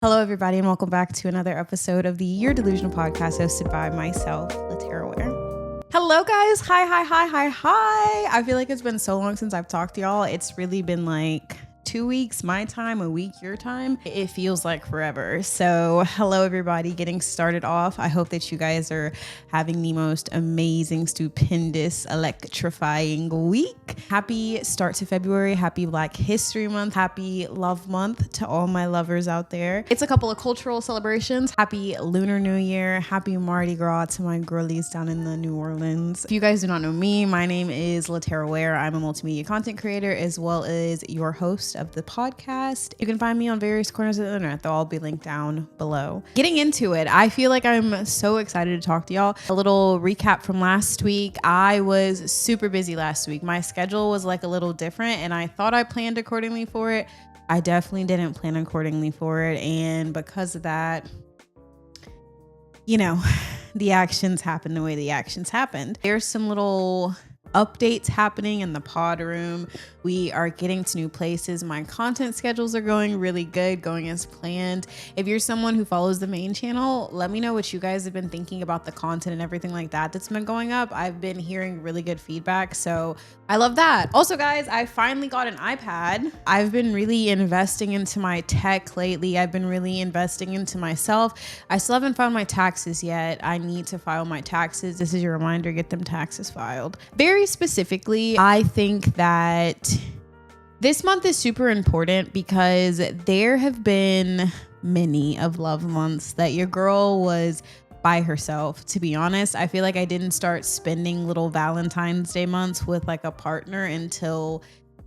Hello, everybody, and welcome back to another episode of the Your Delusional podcast hosted by myself, LaTerra Wair. Hello, guys. Hi. I feel like it's been so long since I've talked to y'all. It's really been like 2 weeks, my time, a week, your time. It feels like forever. So hello, everybody, getting started off. I hope that you guys are having the most amazing, stupendous, electrifying week. Happy start to February. Happy Black History Month. Happy Love Month to all my lovers out there. It's a couple of cultural celebrations. Happy Lunar New Year. Happy Mardi Gras to my girlies down in the New Orleans. If you guys do not know me, my name is LaTerra Wair. I'm a multimedia content creator as well as your host of the podcast. You can find me on various corners of the internet. They'll all be linked down below. Getting into it, I feel like I'm so excited to talk to y'all. A little recap from last week. I was super busy last week. My schedule was like a little different and I thought I planned accordingly for it. I definitely didn't plan accordingly for it. And because of that, you know, the actions happened the way the actions happened. There's some little updates happening in the pod room. We are getting to new places. My content schedules are going really good, going as planned. If you're someone who follows the main channel, let me know what you guys have been thinking about the content and everything like that that's been going up. I've been hearing really good feedback, so I love that. Also, guys, I finally got an iPad. I've been really investing into my tech lately. I've been really investing into myself. I still haven't filed my taxes yet. I need to file my taxes. This is your reminder, get them taxes filed. Very specifically, I think that this month is super important because there have been many of love months that your girl was by herself. To be honest, I feel like I didn't start spending little Valentine's Day months with like a partner until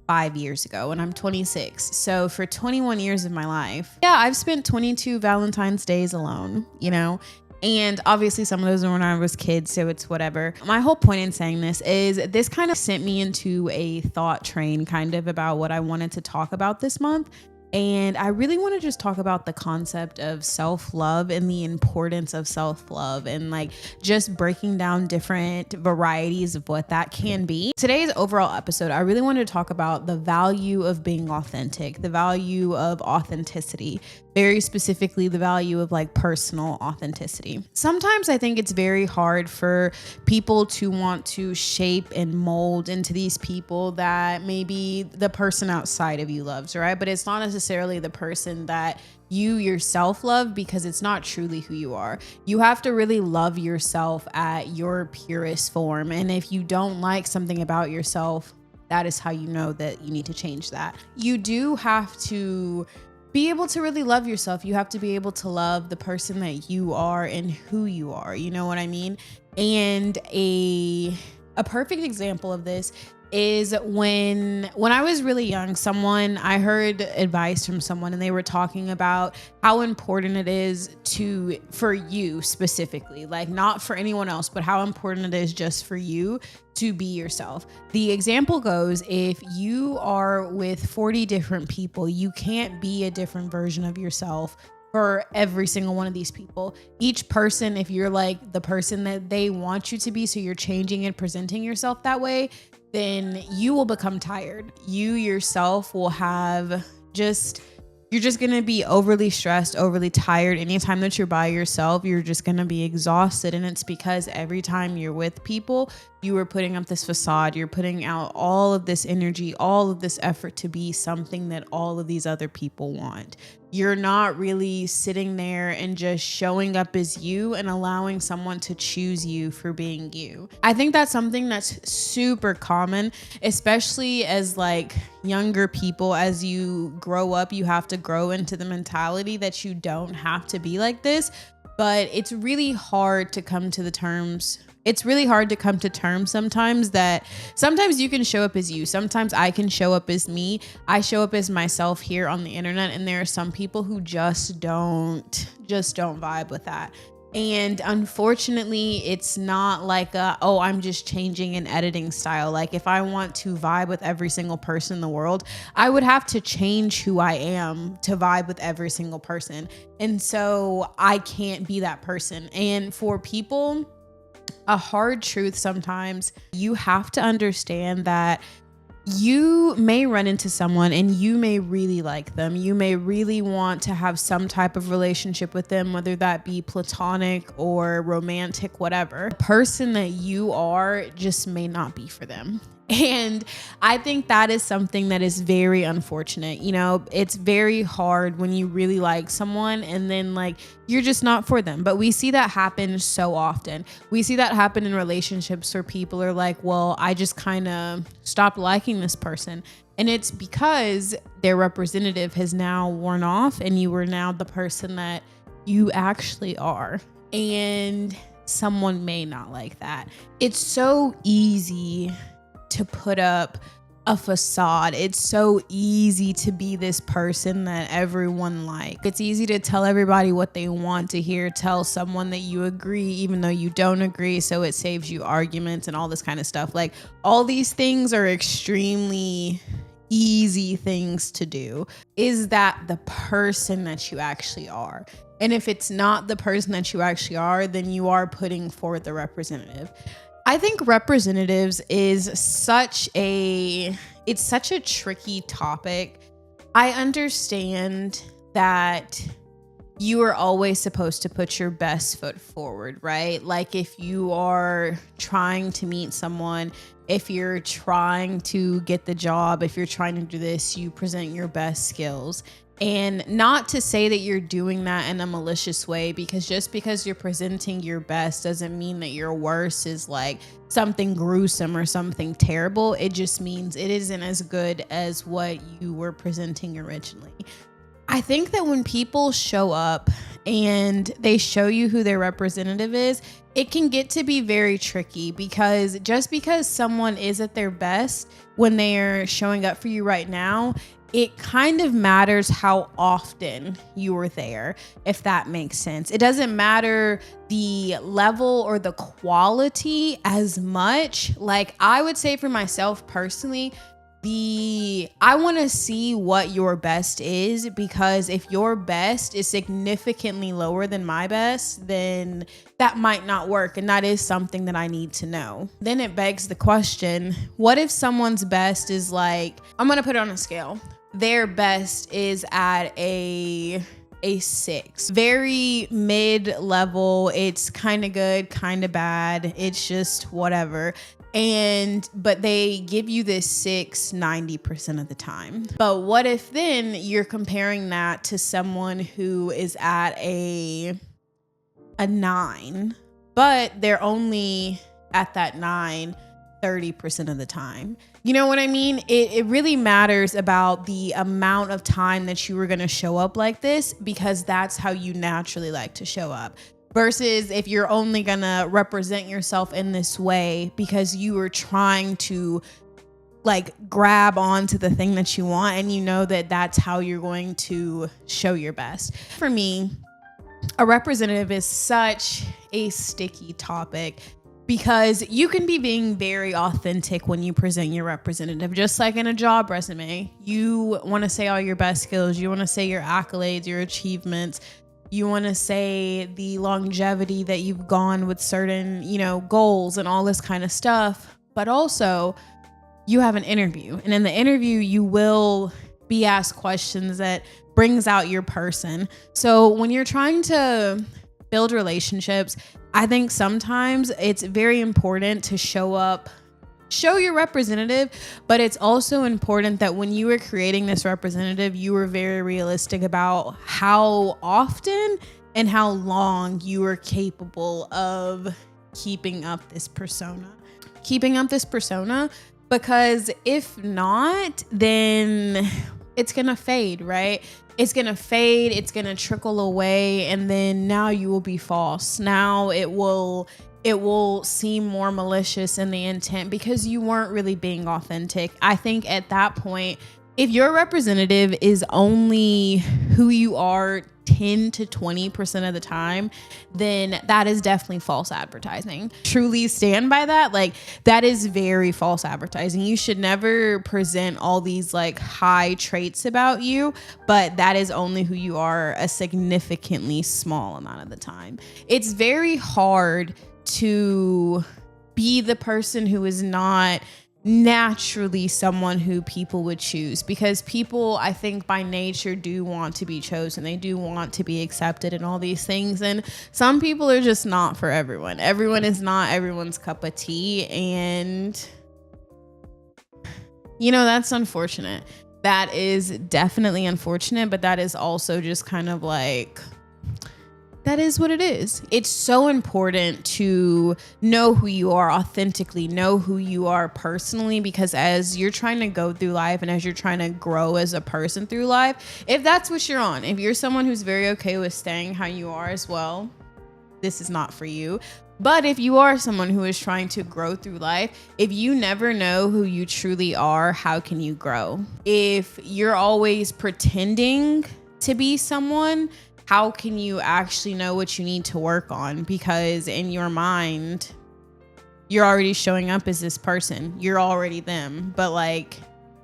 5 years ago, and I'm 26. So for 21 years of my life, I've spent 22 Valentine's Days alone, you know? And obviously some of those were when I was kids, so it's whatever. My whole point in saying this is this kind of sent me into a thought train kind of about what I wanted to talk about this month. And I really want to just talk about the concept of self-love and the importance of self-love and like just breaking down different varieties of what that can be. Today's overall episode, I really wanted to talk about the value of being authentic, the value of authenticity, very specifically the value of like personal authenticity. Sometimes I think it's very hard for people to want to shape and mold into these people that maybe the person outside of you loves, right? But it's not necessarily the person that you yourself love because it's not truly who you are. You have to really love yourself at your purest form. And if you don't like something about yourself, that is how you know that you need to change that. You do have to be able to really love yourself. You have to be able to love the person that you are and who you are. You know what I mean? And a perfect example of this is when I was really young, I heard advice from someone and they were talking about how important it is for you specifically, like not for anyone else, but how important it is just for you to be yourself. The example goes, if you are with 40 different people, you can't be a different version of yourself for every single one of these people. Each person, if you're like the person that they want you to be, so you're changing and presenting yourself that way, then you will become tired. You yourself will you're just going to be overly stressed, overly tired. Anytime that you're by yourself, you're just going to be exhausted. And it's because every time you're with people, you are putting up this facade. You're putting out all of this energy, all of this effort to be something that all of these other people want. You're not really sitting there and just showing up as you and allowing someone to choose you for being you. I think that's something that's super common, especially as like younger people. As you grow up, you have to grow into the mentality that you don't have to be like this, but it's really hard to come to terms sometimes that sometimes you can show up as you. Sometimes I can show up as me. I show up as myself here on the internet, and there are some people who just don't vibe with that. And unfortunately, it's not like I'm just changing an editing style. Like if I want to vibe with every single person in the world, I would have to change who I am to vibe with every single person. And so I can't be that person. And for people, a hard truth sometimes, you have to understand that you may run into someone and you may really like them. You may really want to have some type of relationship with them, whether that be platonic or romantic, whatever. The person that you are just may not be for them. And I think that is something that is very unfortunate. You know, it's very hard when you really like someone and then like you're just not for them. But we see that happen so often. We see that happen in relationships where people are like, well, I just kind of stopped liking this person. And it's because their representative has now worn off and you are now the person that you actually are. And someone may not like that. It's so easy to put up a facade. It's so easy to be this person that everyone likes. It's easy to tell everybody what they want to hear, tell someone that you agree even though you don't agree, so it saves you arguments and all this kind of stuff. Like, all these things are extremely easy things to do. Is that the person that you actually are? And if it's not the person that you actually are, then you are putting forward the representative. I think representatives is such a tricky topic. I understand that you are always supposed to put your best foot forward, right? Like, if you are trying to meet someone, if you're trying to get the job, if you're trying to do this, you present your best skills. And not to say that you're doing that in a malicious way, because just because you're presenting your best doesn't mean that your worst is like something gruesome or something terrible. It just means it isn't as good as what you were presenting originally. I think that when people show up and they show you who their representative is, it can get to be very tricky, because just because someone is at their best when they are showing up for you right now, it kind of matters how often you were there, if that makes sense. It doesn't matter the level or the quality as much. Like, I would say for myself personally, I want to see what your best is, because if your best is significantly lower than my best, then that might not work. And that is something that I need to know. Then it begs the question, what if someone's best is like, I'm going to put it on a scale. Their best is at a 6, very mid-level. It's kind of good, kind of bad. It's just whatever. But they give you this 6 90% of the time. But what if then you're comparing that to someone who is at a 9, but they're only at that 9 30% of the time? You know what I mean? It really matters about the amount of time that you were going to show up like this, because that's how you naturally like to show up. Versus if you're only going to represent yourself in this way because you were trying to like grab onto the thing that you want, and you know that that's how you're going to show your best. For me, a representative is such a sticky topic, because you can be being very authentic when you present your representative, just like in a job resume. You want to say all your best skills. You want to say your accolades, your achievements. You want to say the longevity that you've gone with certain, goals and all this kind of stuff. But also, you have an interview. And in the interview, you will be asked questions that brings out your person. So when you're trying to build relationships, I think sometimes it's very important to show your representative, but it's also important that when you were creating this representative, you were very realistic about how often and how long you were capable of keeping up this persona. Because if not, then it's going to fade, right? It's going to fade. It's going to trickle away. And then now you will be false. Now it will seem more malicious in the intent, because you weren't really being authentic. I think at that point, if your representative is only who you are 10 to 20% of the time, then that is definitely false advertising. Truly stand by that. Like, that is very false advertising. You should never present all these like high traits about you, but that is only who you are a significantly small amount of the time. It's very hard to be the person who is not naturally someone who people would choose, because people, I think, by nature do want to be chosen. They do want to be accepted and all these things. And some people are just not for everyone. Everyone is not everyone's cup of tea. And, that's unfortunate. That is definitely unfortunate, but that is also just kind of like, that is what it is. It's so important to know who you are authentically, know who you are personally, because as you're trying to go through life and as you're trying to grow as a person through life, if that's what you're on, if you're someone who's very okay with staying how you are as well, this is not for you. But if you are someone who is trying to grow through life, if you never know who you truly are, how can you grow? If you're always pretending to be someone, how can you actually know what you need to work on? Because in your mind, you're already showing up as this person. You're already them, but like,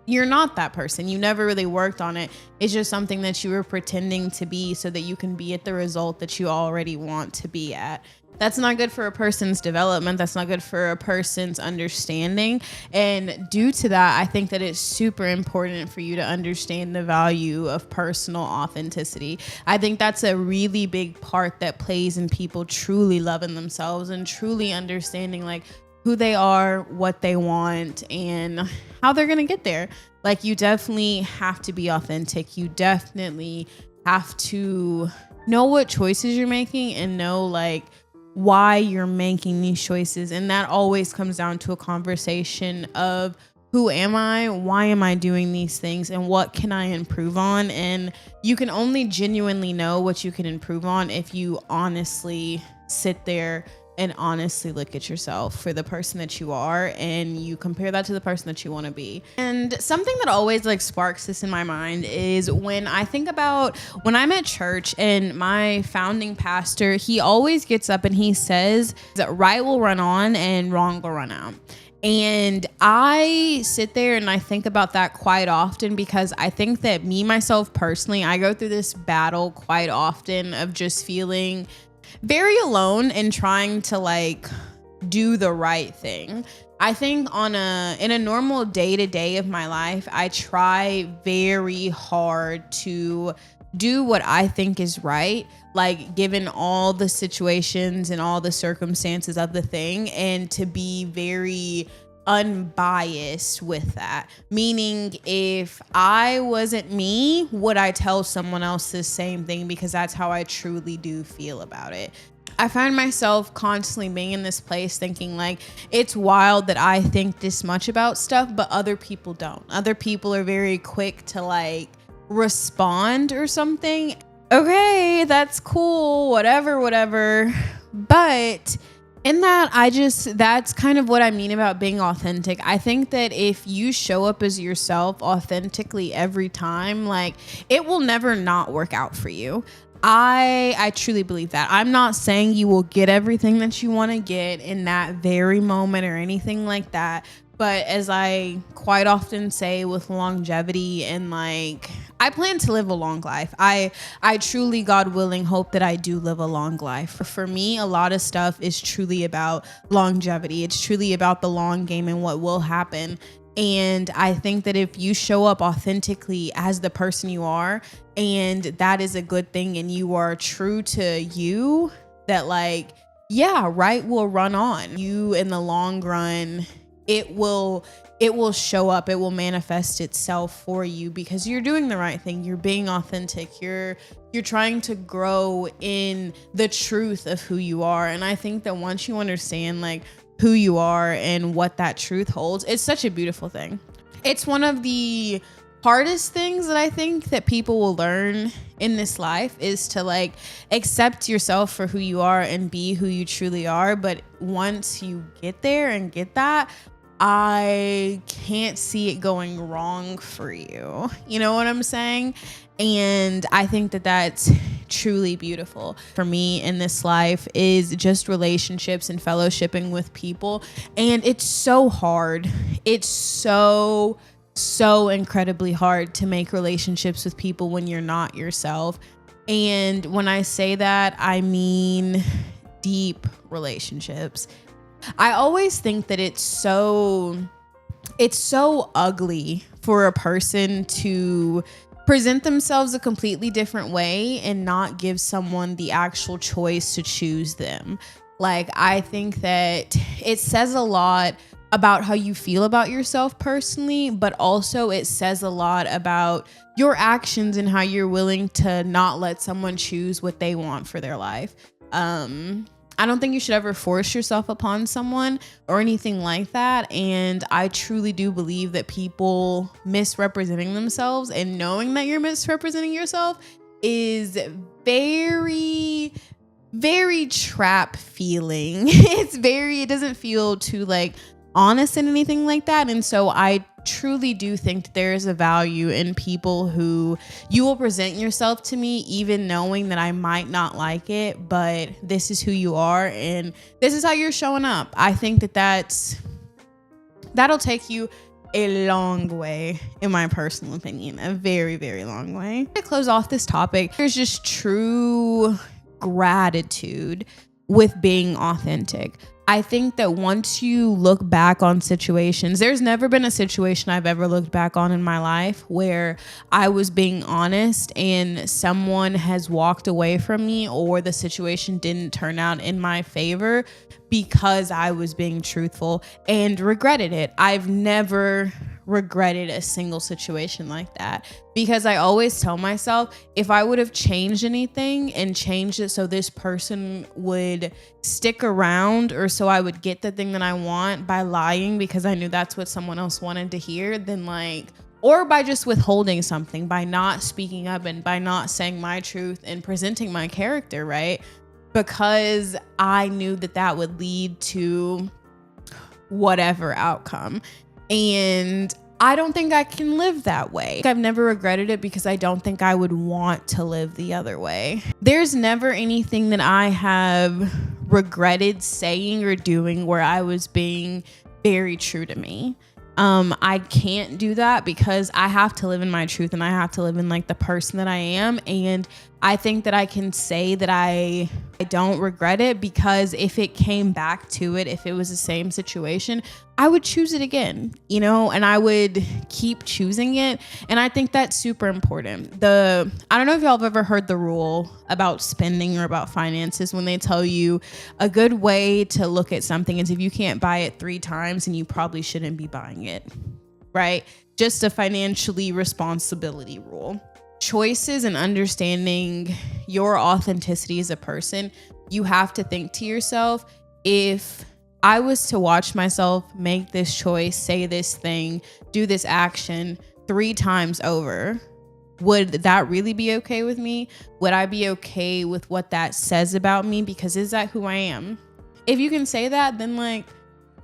you're not that person. You never really worked on it. It's just something that you were pretending to be so that you can be at the result that you already want to be at. That's not good for a person's development. That's not good for a person's understanding. And due to that, I think that it's super important for you to understand the value of personal authenticity. I think that's a really big part that plays in people truly loving themselves and truly understanding like who they are, what they want, and how they're going to get there. Like, you definitely have to be authentic. You definitely have to know what choices you're making and know like why you're making these choices. And that always comes down to a conversation of, who am I? Why am I doing these things? And what can I improve on? And you can only genuinely know what you can improve on if you honestly sit there and honestly look at yourself for the person that you are, and you compare that to the person that you want to be. And something that always like sparks this in my mind is when I think about when I'm at church and my founding pastor, he always gets up and he says that right will run on and wrong will run out. And I sit there and I think about that quite often, because I think that myself personally, I go through this battle quite often of just feeling very alone and trying to like do the right thing. I think in a normal day-to-day of my life, I try very hard to do what I think is right, like given all the situations and all the circumstances of the thing, and to be very unbiased with that. Meaning, if I wasn't me, would I tell someone else the same thing? Because that's how I truly do feel about it. I find myself constantly being in this place thinking like, it's wild that I think this much about stuff, but other people don't. Other people are very quick to like respond or something. Okay, that's cool, whatever. But in that, that's kind of what I mean about being authentic. I think that if you show up as yourself authentically every time, like, it will never not work out for you. I truly believe that. I'm not saying you will get everything that you want to get in that very moment or anything like that. But as I quite often say with longevity, and like, I plan to live a long life. I truly, God willing, hope that I do live a long life. For me, a lot of stuff is truly about longevity. It's truly about the long game and what will happen. And I think that if you show up authentically as the person you are, and that is a good thing, and you are true to you, that like, yeah, right will run on. You in the long run, it will show up, it will manifest itself for you, because you're doing the right thing. You're being authentic. You're trying to grow in the truth of who you are. And I think that once you understand like who you are and what that truth holds, it's such a beautiful thing. It's one of the hardest things that I think that people will learn in this life, is to like accept yourself for who you are and be who you truly are. But once you get there and get that, I can't see it going wrong for you. You know what I'm saying? And I think that that's truly beautiful for me in this life, is just relationships and fellowshipping with people. And it's so hard. It's so incredibly hard to make relationships with people when you're not yourself. And when I say that, I mean deep relationships. I always think that it's so it's so ugly for a person to present themselves a completely different way and not give someone the actual choice to choose them. Like, I think that it says a lot about how you feel about yourself personally, but also it says a lot about your actions and how you're willing to not let someone choose what they want for their life. I don't think you should ever force yourself upon someone or anything like that. And I truly do believe that people misrepresenting themselves and knowing that you're misrepresenting yourself is very, very trap feeling. It doesn't feel too like honest and anything like that. And so I truly do think that there is a value in people who you will present yourself to me even knowing that I might not like it, but this is who you are and this is how you're showing up. I think that'll take you a long way, in my personal opinion, a very, very long way. To close off this topic, there's just true gratitude with being authentic. I think that once you look back on situations, there's never been a situation I've ever looked back on in my life where I was being honest and someone has walked away from me or the situation didn't turn out in my favor because I was being truthful and regretted it. I've never regretted a single situation like that because I always tell myself if I would have changed anything and changed it so this person would stick around or so I would get the thing that I want by lying because I knew that's what someone else wanted to hear, then or by just withholding something, by not speaking up and by not saying my truth and presenting my character, right? Because I knew that would lead to whatever outcome. And I don't think I can live that way. I've never regretted it because I don't think I would want to live the other way. There's never anything that I have regretted saying or doing where I was being very true to me. I can't do that because I have to live in my truth and I have to live in the person that I am. And I think that I can say that I don't regret it because if it came back to it, if it was the same situation, I would choose it again, and I would keep choosing it. And I think that's super important. I don't know if y'all have ever heard the rule about spending or about finances when they tell you a good way to look at something is if you can't buy it 3 times and you probably shouldn't be buying it, right? Just a financially responsibility rule. Choices and understanding your authenticity as a person, you have to think to yourself, if I was to watch myself make this choice, say this thing, do this action 3 times over, would that really be okay with me? Would I be okay with what that says about me? Because is that who I am? If you can say that, then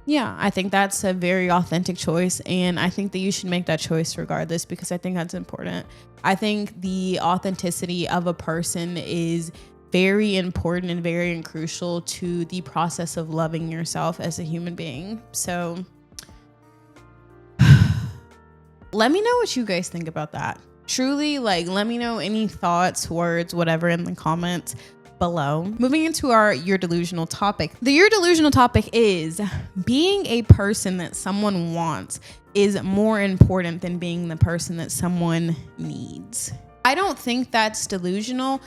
yeah, I think that's a very authentic choice. And I think that you should make that choice regardless because I think that's important. I think the authenticity of a person is very important and very crucial to the process of loving yourself as a human being. So let me know what you guys think about that. Truly, let me know any thoughts, words, whatever in the comments below. Moving into our You're Delusional topic. The You're Delusional topic is being a person that someone wants is more important than being the person that someone needs. I don't think that's delusional.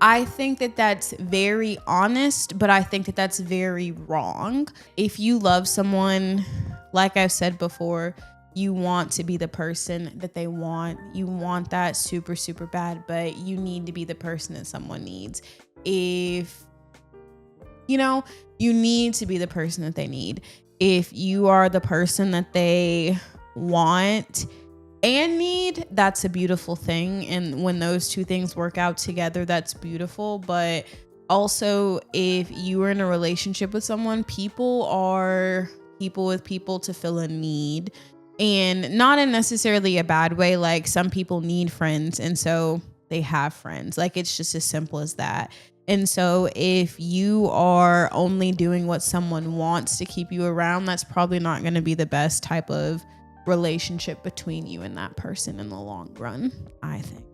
I think that that's very honest, but I think that that's very wrong. If you love someone, like I've said before, you want to be the person that they want. You want that super, super bad, but you need to be the person that someone needs. If, you need to be the person that they need. If you are the person that they want and need, that's a beautiful thing. And when those two things work out together, that's beautiful. But also, if you are in a relationship with someone, people are people with people to fill a need. And not in necessarily a bad way. Like some people need friends and so they have friends. It's just as simple as that. And so if you are only doing what someone wants to keep you around, that's probably not going to be the best type of relationship between you and that person in the long run, I think.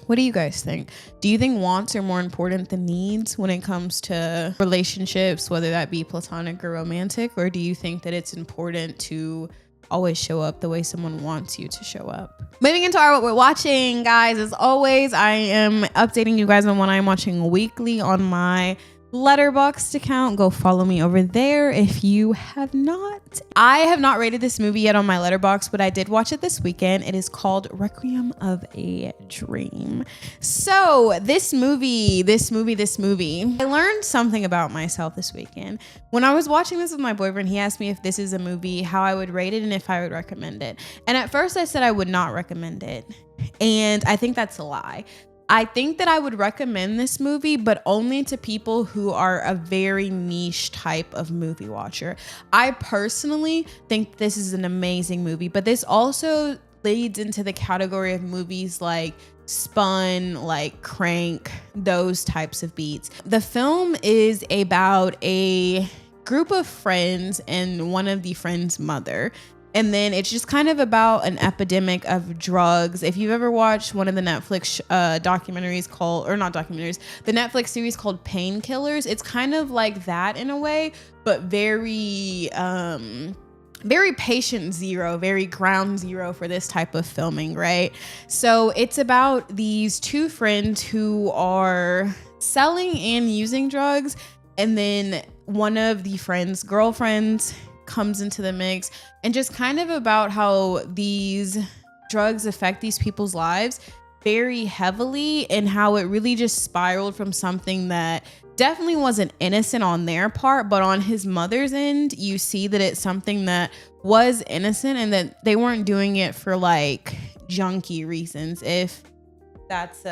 What do you guys think? Do you think wants are more important than needs when it comes to relationships, whether that be platonic or romantic? Or do you think that it's important to always show up the way someone wants you to show up. Moving into what we're watching, guys, as always, I am updating you guys on what I'm watching weekly on my Letterboxd account. Go follow me over there if you have not. I have not rated this movie yet on my Letterboxd, but I did watch it this weekend. It is called Requiem of a Dream. So this movie, I learned something about myself this weekend. When I was watching this with my boyfriend, he asked me if this is a movie, how I would rate it, and if I would recommend it. And at first I said I would not recommend it. And I think that's a lie. I think that I would recommend this movie, but only to people who are a very niche type of movie watcher. I personally think this is an amazing movie, but this also leads into the category of movies like Spun, like Crank, those types of beats. The film is about a group of friends and one of the friends' mother. And then it's just kind of about an epidemic of drugs. If you've ever watched one of the Netflix documentaries called, or not documentaries, the Netflix series called Painkillers, it's kind of like that in a way, but very patient zero, very ground zero for this type of filming, right? So it's about these two friends who are selling and using drugs. And then one of the friends' girlfriends comes into the mix, and just kind of about how these drugs affect these people's lives very heavily, and how it really just spiraled from something that definitely wasn't innocent on their part, but on his mother's end, you see that it's something that was innocent and that they weren't doing it for like junkie reasons. If that's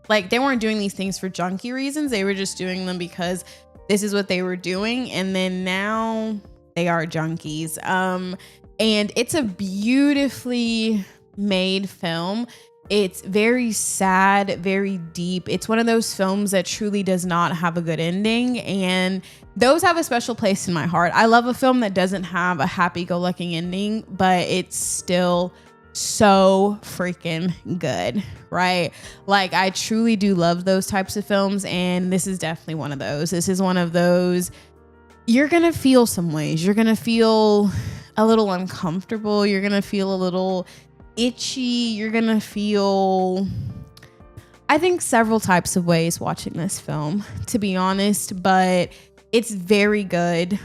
like, they weren't doing these things for junkie reasons. They were just doing them because this is what they were doing. And then now they are junkies. And it's a beautifully made film. It's very sad, very deep. It's one of those films that truly does not have a good ending. And those have a special place in my heart. I love a film that doesn't have a happy-go-lucky ending, but it's still so freaking good, right? Like, I truly do love those types of films, and this is definitely one of those. This is one of those, you're gonna feel some ways. You're gonna feel a little uncomfortable. You're gonna feel a little itchy. You're gonna feel, I think, several types of ways watching this film, to be honest, but it's very good.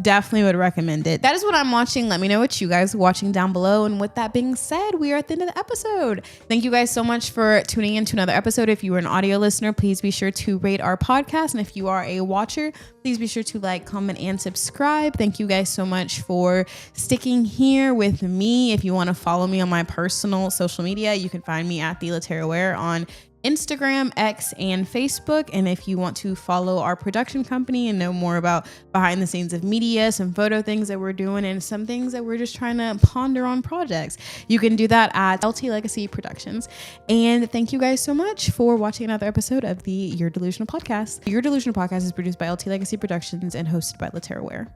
Definitely would recommend it. That is what I'm watching. Let me know what you guys are watching down below. And with that being said, we are at the end of the episode. Thank you guys so much for tuning in to another episode. If you are an audio listener, please be sure to rate our podcast. And if you are a watcher, please be sure to like, comment, and subscribe. Thank you guys so much for sticking here with me. If you want to follow me on my personal social media, you can find me at the LaTerra Wair on Instagram, X, and Facebook. And if you want to follow our production company and know more about behind the scenes of media, some photo things that we're doing, and some things that we're just trying to ponder on projects, you can do that at LT Legacy Productions. And thank you guys so much for watching another episode of the Your Delusional podcast. Your Delusional podcast is produced by LT Legacy Productions and hosted by LaTerra Wair.